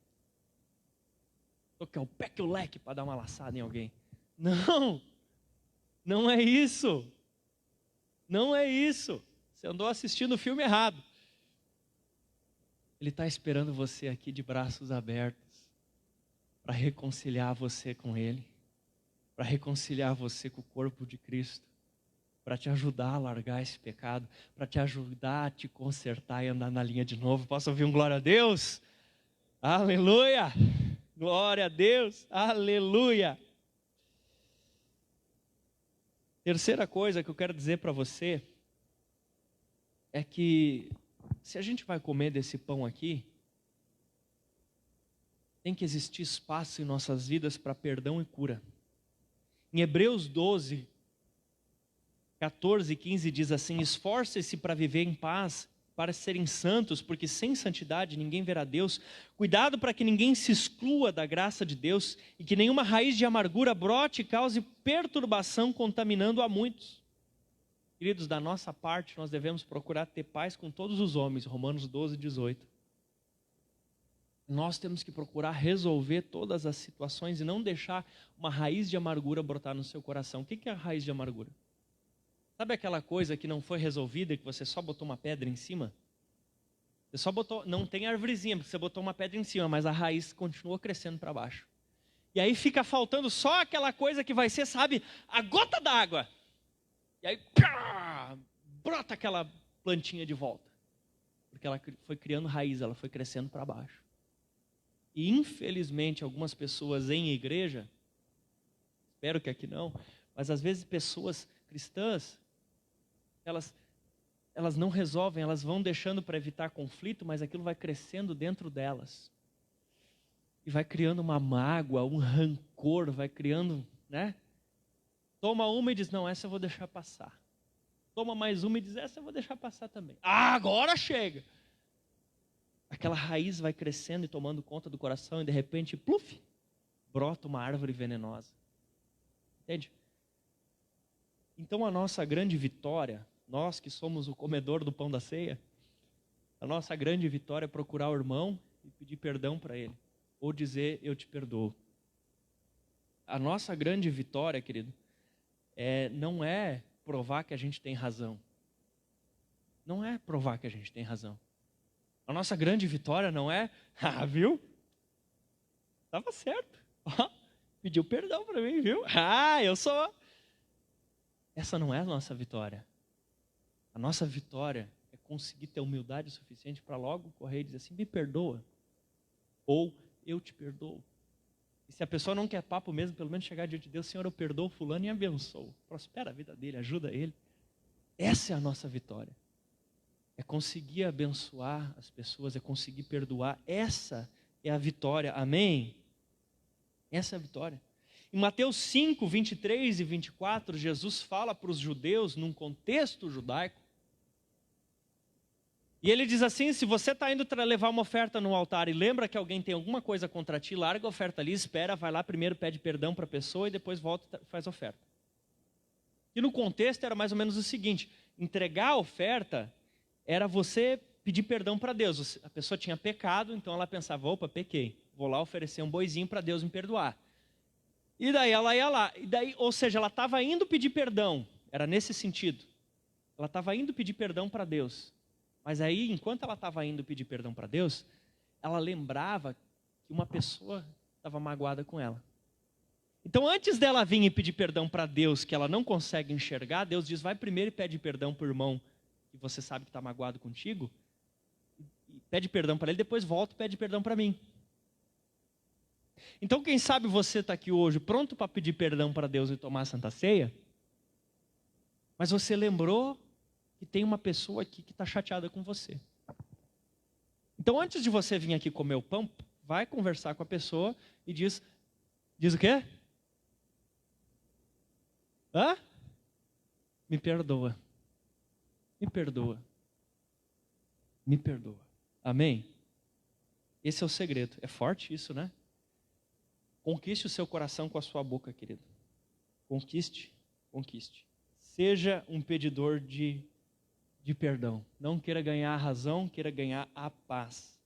Toque o pé que o leque para dar uma laçada em alguém. Não, não é isso. Não é isso. Você andou assistindo o filme errado. Ele está esperando você aqui de braços abertos para reconciliar você com Ele, para reconciliar você com o corpo de Cristo, para te ajudar a largar esse pecado, para te ajudar a te consertar e andar na linha de novo. Posso ouvir um glória a Deus? Aleluia! Glória a Deus! Aleluia! Terceira coisa que eu quero dizer para você é que se a gente vai comer desse pão aqui, tem que existir espaço em nossas vidas para perdão e cura. Em Hebreus 12, 14 e 15 diz assim, esforcem-se para viver em paz, para serem santos, porque sem santidade ninguém verá Deus. Cuidado para que ninguém se exclua da graça de Deus e que nenhuma raiz de amargura brote e cause perturbação, contaminando a muitos. Queridos, da nossa parte, nós devemos procurar ter paz com todos os homens, Romanos 12, 18. Nós temos que procurar resolver todas as situações e não deixar uma raiz de amargura brotar no seu coração. O que é a raiz de amargura? Sabe aquela coisa que não foi resolvida e que você só botou uma pedra em cima? Você só botou, não tem arvorezinha, porque você botou uma pedra em cima, mas a raiz continuou crescendo para baixo. E aí fica faltando só aquela coisa que vai ser, sabe, a gota d'água. E aí, brota aquela plantinha de volta. Porque ela foi criando raiz, ela foi crescendo para baixo. E infelizmente algumas pessoas em igreja, espero que aqui não, mas às vezes pessoas cristãs, elas não resolvem, elas vão deixando para evitar conflito, mas aquilo vai crescendo dentro delas. E vai criando uma mágoa, um rancor, vai criando, né? Toma uma e diz, não, essa eu vou deixar passar. Toma mais uma e diz, essa eu vou deixar passar também. Agora chega! Aquela raiz vai crescendo e tomando conta do coração e de repente, pluf, brota uma árvore venenosa. Entende? Então a nossa grande vitória, nós que somos o comedor do pão da ceia, a nossa grande vitória é procurar o irmão e pedir perdão para ele. Ou dizer, eu te perdoo. A nossa grande vitória, querido, não é provar que a gente tem razão. Não é provar que a gente tem razão. A nossa grande vitória não é, viu? Estava certo. Pediu perdão para mim, viu? Eu sou. Essa não é a nossa vitória. A nossa vitória é conseguir ter humildade suficiente para logo correr e dizer assim, me perdoa. Ou eu te perdoo. E se a pessoa não quer papo mesmo, pelo menos chegar diante de Deus, Senhor, eu perdoo fulano e abençoo. Prospera a vida dele, ajuda ele. Essa é a nossa vitória. É conseguir abençoar as pessoas, é conseguir perdoar. Essa é a vitória. Amém? Essa é a vitória. Em Mateus 5, 23 e 24, Jesus fala para os judeus, num contexto judaico, e ele diz assim, se você está indo levar uma oferta no altar e lembra que alguém tem alguma coisa contra ti, larga a oferta ali, espera, vai lá, primeiro pede perdão para a pessoa e depois volta e faz a oferta. E no contexto era mais ou menos o seguinte, entregar a oferta era você pedir perdão para Deus. A pessoa tinha pecado, então ela pensava, opa, pequei, vou lá oferecer um boizinho para Deus me perdoar. E daí ela ia lá, ou seja, ela estava indo pedir perdão, era nesse sentido. Ela estava indo pedir perdão para Deus. Mas aí, enquanto ela estava indo pedir perdão para Deus, ela lembrava que uma pessoa estava magoada com ela. Então, antes dela vir e pedir perdão para Deus, que ela não consegue enxergar, Deus diz, vai primeiro e pede perdão para o irmão que você sabe que está magoado contigo, e pede perdão para ele, depois volta e pede perdão para mim. Então, quem sabe você está aqui hoje pronto para pedir perdão para Deus e tomar a Santa Ceia, mas você lembrou que tem uma pessoa aqui que está chateada com você. Então, antes de você vir aqui comer o pão, vai conversar com a pessoa e diz o quê? Me perdoa. Me perdoa. Me perdoa. Amém? Esse é o segredo. É forte isso, né? Conquiste o seu coração com a sua boca, querido. Conquiste, conquiste. Seja um pedidor de perdão. Não queira ganhar a razão, queira ganhar a paz.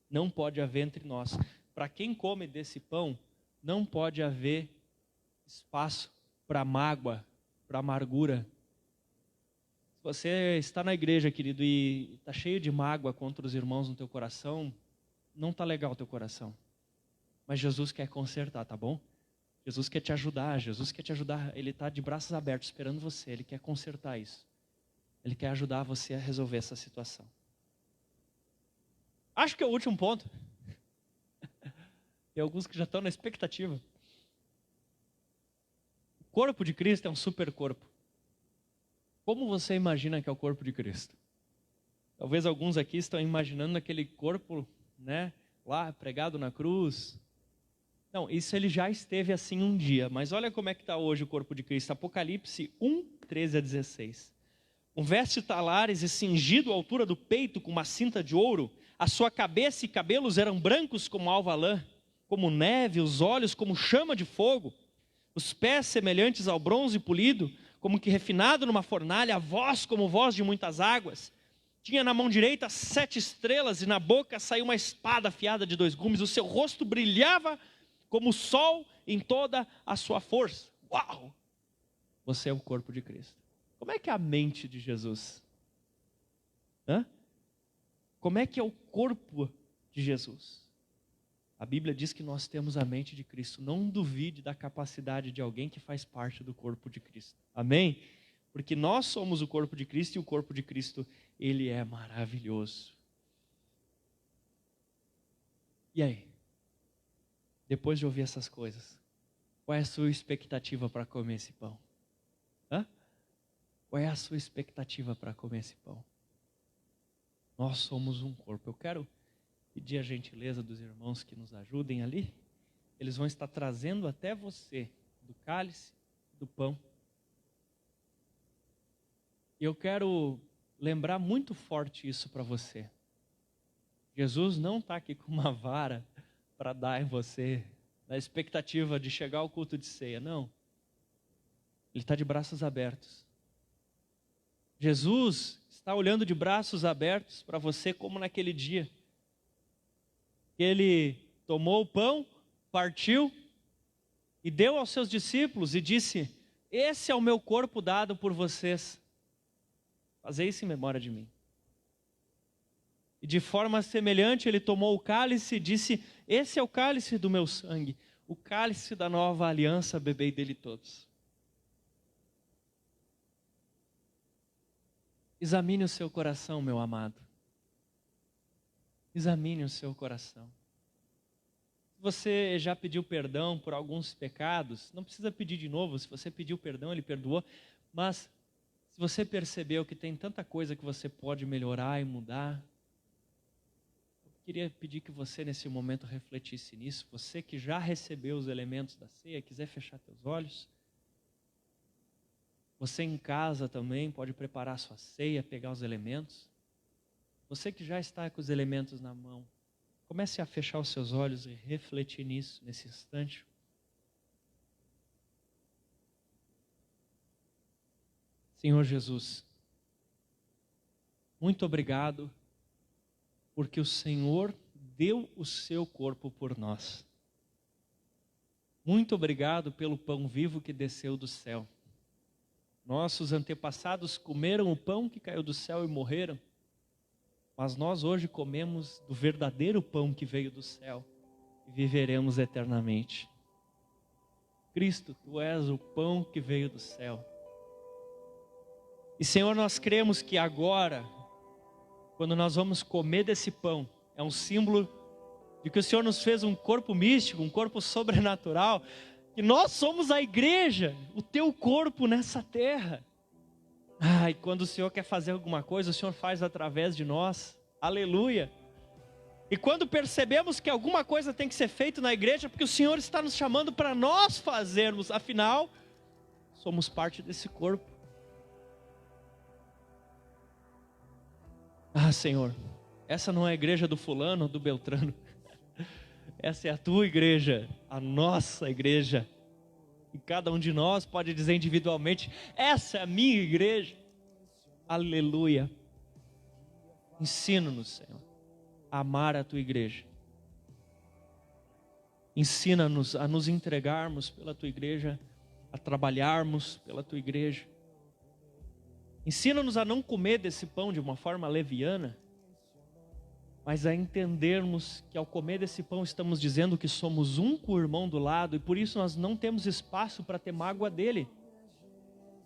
Não pode haver entre nós. Para quem come desse pão, não pode haver espaço para mágoa, para amargura. Se você está na igreja, querido, e está cheio de mágoa contra os irmãos no teu coração, não está legal o teu coração. Mas Jesus quer consertar, tá bom? Jesus quer te ajudar, Ele está de braços abertos esperando você, Ele quer consertar isso. Ele quer ajudar você a resolver essa situação. Acho que é o último ponto. Tem alguns que já estão na expectativa. O corpo de Cristo é um super corpo. Como você imagina que é o corpo de Cristo? Talvez alguns aqui estão imaginando aquele corpo, né, lá pregado na cruz. Não, isso ele já esteve assim um dia. Mas olha como é que está hoje o corpo de Cristo. Apocalipse 1, 13 a 16. Um veste talares e cingido à altura do peito com uma cinta de ouro. A sua cabeça e cabelos eram brancos como alva lã, como neve, os olhos como chama de fogo. Os pés semelhantes ao bronze polido, como que refinado numa fornalha, a voz como voz de muitas águas. Tinha na mão direita 7 estrelas e na boca saiu uma espada afiada de 2 gumes. O seu rosto brilhava como o sol em toda a sua força. Uau! Você é o corpo de Cristo. Como é que é a mente de Jesus? Como é que é o corpo de Jesus? A Bíblia diz que nós temos a mente de Cristo. Não duvide da capacidade de alguém que faz parte do corpo de Cristo. Amém? Porque nós somos o corpo de Cristo e o corpo de Cristo, ele é maravilhoso. E aí? Depois de ouvir essas coisas, qual é a sua expectativa para comer esse pão? Qual é a sua expectativa para comer esse pão? Nós somos um corpo. Eu quero pedir a gentileza dos irmãos que nos ajudem ali. Eles vão estar trazendo até você do cálice, do pão. E eu quero lembrar muito forte isso para você. Jesus não está aqui com uma vara para dar em você, na expectativa de chegar ao culto de ceia, não. Ele está de braços abertos. Jesus está olhando de braços abertos para você como naquele dia. Ele tomou o pão, partiu e deu aos seus discípulos e disse: esse é o meu corpo dado por vocês. Fazei isso em memória de mim. E de forma semelhante ele tomou o cálice e disse: esse é o cálice do meu sangue, o cálice da nova aliança, bebei dele todos. Examine o seu coração, meu amado. Examine o seu coração. Se você já pediu perdão por alguns pecados, não precisa pedir de novo. Se você pediu perdão, ele perdoou. Mas se você percebeu que tem tanta coisa que você pode melhorar e mudar, eu queria pedir que você nesse momento refletisse nisso. Você que já recebeu os elementos da ceia, quiser fechar teus olhos. Você em casa também pode preparar sua ceia, pegar os elementos. Você que já está com os elementos na mão, comece a fechar os seus olhos e refletir nisso, nesse instante. Senhor Jesus, muito obrigado, porque o Senhor deu o seu corpo por nós. Muito obrigado pelo pão vivo que desceu do céu. Nossos antepassados comeram o pão que caiu do céu e morreram. Mas nós hoje comemos do verdadeiro pão que veio do céu e viveremos eternamente. Cristo, Tu és o pão que veio do céu. E Senhor, nós cremos que agora, quando nós vamos comer desse pão, é um símbolo de que o Senhor nos fez um corpo místico, um corpo sobrenatural, que nós somos a igreja, o Teu corpo nessa terra. E quando o Senhor quer fazer alguma coisa, o Senhor faz através de nós. Aleluia. E quando percebemos que alguma coisa tem que ser feita na igreja, porque o Senhor está nos chamando para nós fazermos. Afinal, somos parte desse corpo. Senhor, essa não é a igreja do fulano, do Beltrano. Essa é a Tua igreja, a nossa igreja. E cada um de nós pode dizer individualmente: essa é a minha igreja. Aleluia. Ensina-nos, Senhor, a amar a Tua igreja. Ensina-nos a nos entregarmos pela Tua igreja, a trabalharmos pela Tua igreja. Ensina-nos a não comer desse pão de uma forma leviana, mas a entendermos que ao comer desse pão estamos dizendo que somos um com o irmão do lado e por isso nós não temos espaço para ter mágoa dele.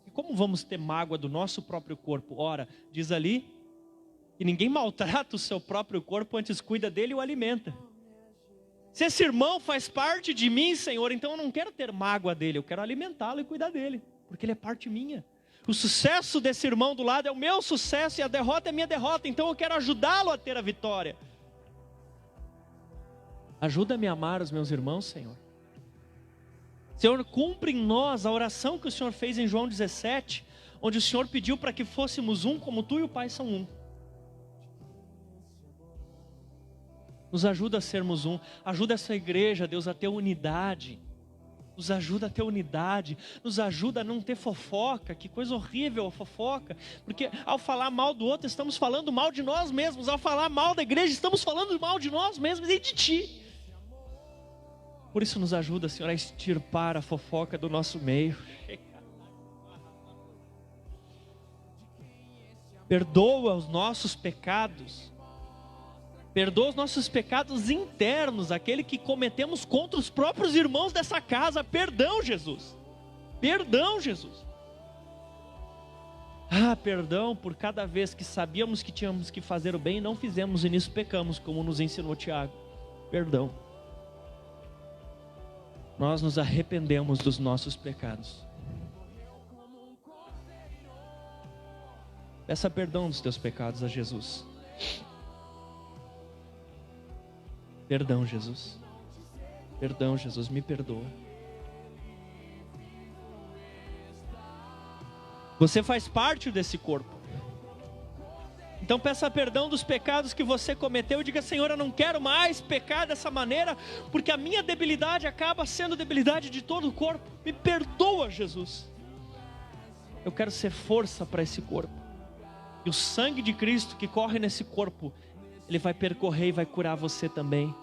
E como vamos ter mágoa do nosso próprio corpo? Ora, diz ali que ninguém maltrata o seu próprio corpo, antes cuida dele e o alimenta. Se esse irmão faz parte de mim, Senhor, então eu não quero ter mágoa dele, eu quero alimentá-lo e cuidar dele, porque ele é parte minha. O sucesso desse irmão do lado é o meu sucesso e a derrota é minha derrota. Então eu quero ajudá-lo a ter a vitória. Ajuda-me a amar os meus irmãos, Senhor. Senhor, cumpre em nós a oração que o Senhor fez em João 17, onde o Senhor pediu para que fôssemos um como Tu e o Pai são um. Nos ajuda a sermos um. Ajuda essa igreja, Deus, a ter unidade. Nos ajuda a ter unidade, nos ajuda a não ter fofoca. Que coisa horrível a fofoca, porque ao falar mal do outro, estamos falando mal de nós mesmos. Ao falar mal da igreja, estamos falando mal de nós mesmos e de Ti. Por isso nos ajuda, Senhor, a extirpar a fofoca do nosso meio. Perdoa os nossos pecados. Perdoa os nossos pecados internos, aquele que cometemos contra os próprios irmãos dessa casa. Perdão, Jesus. Perdão, Jesus. Perdão por cada vez que sabíamos que tínhamos que fazer o bem e não fizemos e nisso pecamos, como nos ensinou Tiago. Perdão. Nós nos arrependemos dos nossos pecados. Peça perdão dos teus pecados a Jesus. Perdão, Jesus. Perdão, Jesus, me perdoa. Você faz parte desse corpo. Então peça perdão dos pecados que você cometeu e diga: Senhor, eu não quero mais pecar dessa maneira, porque a minha debilidade acaba sendo debilidade de todo o corpo. Me perdoa, Jesus. Eu quero ser força para esse corpo. E o sangue de Cristo que corre nesse corpo, Ele vai percorrer e vai curar você também.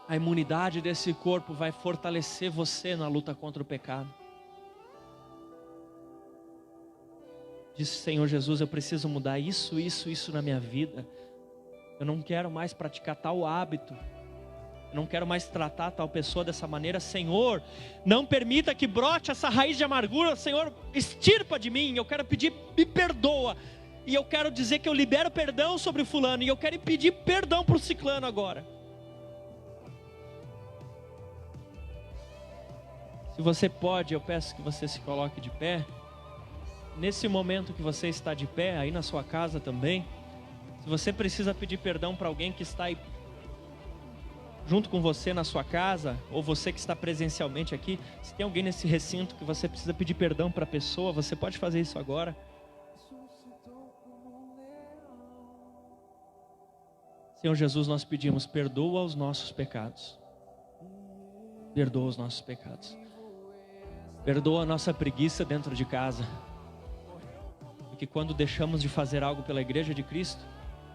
A imunidade desse corpo vai fortalecer você na luta contra o pecado. Disse: Senhor Jesus, eu preciso mudar isso na minha vida. Eu não quero mais praticar tal hábito. Eu não quero mais tratar tal pessoa dessa maneira. Senhor, não permita que brote essa raiz de amargura. Senhor, extirpa de mim. Eu quero pedir, me perdoa. E eu quero dizer que eu libero perdão sobre fulano. E eu quero pedir perdão para o ciclano agora. Se você pode, eu peço que você se coloque de pé. Nesse momento que você está de pé, aí na sua casa também, se você precisa pedir perdão para alguém que está aí junto com você na sua casa, ou você que está presencialmente aqui, se tem alguém nesse recinto que você precisa pedir perdão para a pessoa, você pode fazer isso agora. Senhor Jesus, nós pedimos, perdoa os nossos pecados. Perdoa os nossos pecados. Perdoa a nossa preguiça dentro de casa. Porque quando deixamos de fazer algo pela igreja de Cristo,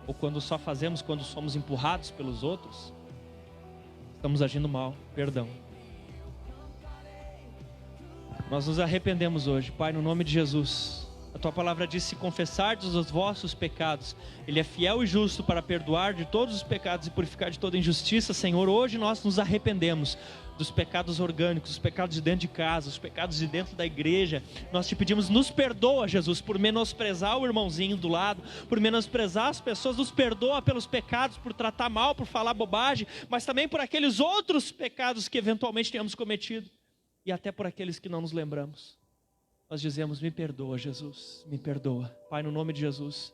ou quando só fazemos quando somos empurrados pelos outros, estamos agindo mal. Perdão. Nós nos arrependemos hoje, Pai, no nome de Jesus. A Tua palavra diz: se confessardes os vossos pecados, Ele é fiel e justo para perdoar de todos os pecados e purificar de toda injustiça. Senhor, hoje nós nos arrependemos dos pecados orgânicos, dos pecados de dentro de casa, os pecados de dentro da igreja. Nós te pedimos, nos perdoa, Jesus, por menosprezar o irmãozinho do lado, por menosprezar as pessoas. Nos perdoa pelos pecados, por tratar mal, por falar bobagem, mas também por aqueles outros pecados que eventualmente tenhamos cometido, e até por aqueles que não nos lembramos. Nós dizemos: me perdoa, Jesus, me perdoa. Pai, no nome de Jesus,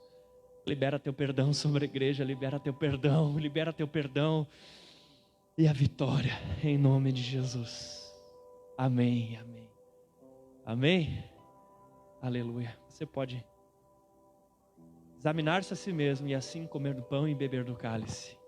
libera teu perdão sobre a igreja, libera teu perdão e a vitória, em nome de Jesus. Amém, amém. Amém? Aleluia. Você pode examinar-se a si mesmo e assim comer do pão e beber do cálice.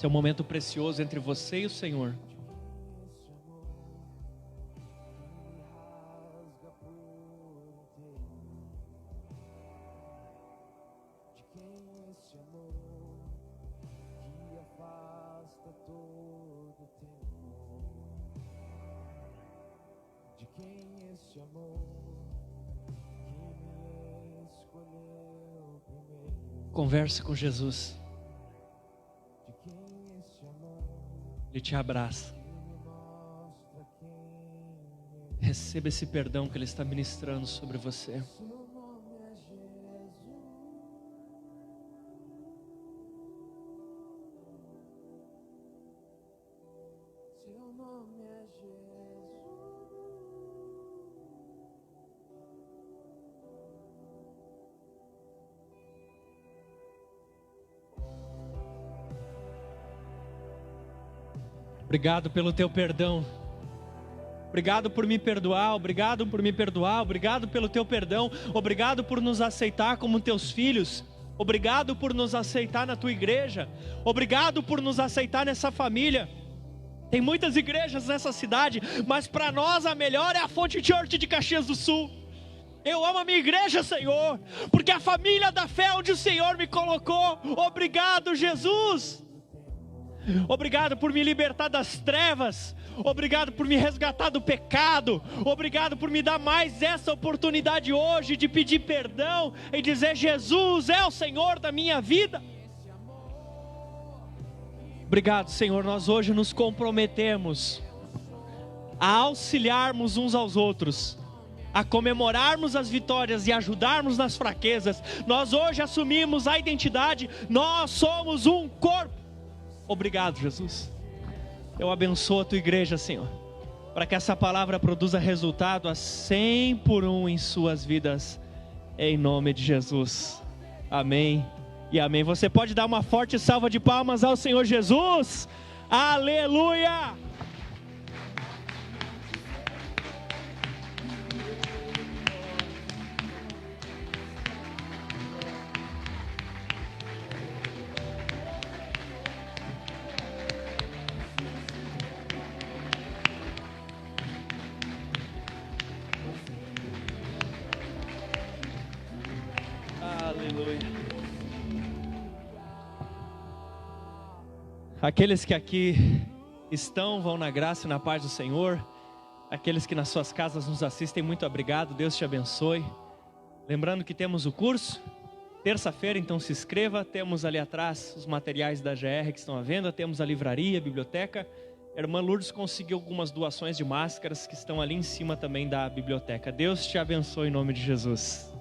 Esse é um momento precioso entre você e o Senhor. Converse com Jesus. Ele te abraça. Receba esse perdão que Ele está ministrando sobre você. Obrigado pelo teu perdão. Obrigado por me perdoar, obrigado por me perdoar, obrigado pelo teu perdão, obrigado por nos aceitar como teus filhos, obrigado por nos aceitar na tua igreja, obrigado por nos aceitar nessa família. Tem muitas igrejas nessa cidade, mas para nós a melhor é a Fonte Church de Caxias do Sul. Eu amo a minha igreja, Senhor, porque a família da fé onde o Senhor me colocou. Obrigado, Jesus. Obrigado por me libertar das trevas. Obrigado por me resgatar do pecado. Obrigado por me dar mais essa oportunidade hoje de pedir perdão e dizer: Jesus é o Senhor da minha vida. Obrigado, Senhor. Nós hoje nos comprometemos a auxiliarmos uns aos outros, a comemorarmos as vitórias e ajudarmos nas fraquezas. Nós hoje assumimos a identidade: nós somos um corpo. Obrigado, Jesus. Eu abençoo a tua igreja, Senhor, para que essa palavra produza resultado a 100 por 1 em suas vidas, em nome de Jesus. Amém e amém. Você pode dar uma forte salva de palmas ao Senhor Jesus. Aleluia! Aleluia. Aqueles que aqui estão, vão na graça e na paz do Senhor. Aqueles que nas suas casas nos assistem, muito obrigado, Deus te abençoe. Lembrando que temos o curso, terça-feira, então se inscreva. Temos ali atrás os materiais da GR que estão à venda, temos a livraria, a biblioteca. A irmã Lourdes conseguiu algumas doações de máscaras que estão ali em cima também da biblioteca. Deus te abençoe em nome de Jesus.